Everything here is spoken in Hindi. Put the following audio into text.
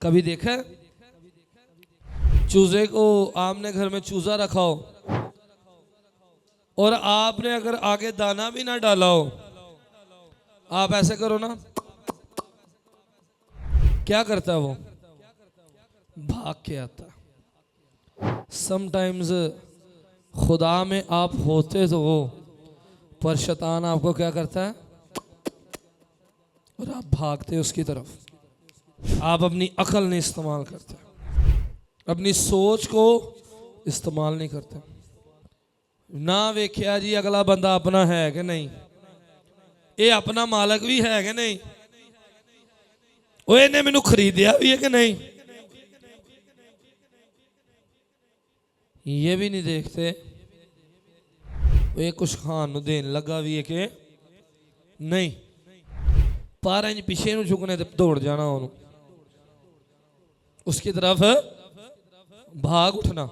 कभी देखा है चूजे को, आपने घर में चूजा रखा हो और आपने अगर आगे दाना भी ना डाला हो, आप ऐसे करो ना, क्या करता है वो? भाग के आता। समटाइम्स खुदा में आप होते तो हो, पर शैतान आपको क्या करता है, और आप भागते उसकी तरफ। आप अपनी अकल नहीं इस्तेमाल करते, अपनी सोच को इस्तेमाल नहीं करते। ना वेख्या जी अगला बंदा अपना है कि नहीं, ये अपना मालक भी है कि नहीं, वो इन्हें मैनू खरीदिया भी है कि नहीं, ये भी नहीं देखते। वो कुछ खान नूं देन लगा भी है कि नहीं, 12 इंच पिछे नूं झुकने ते दौड़ जाना, उसकी तरफ भाग उठना।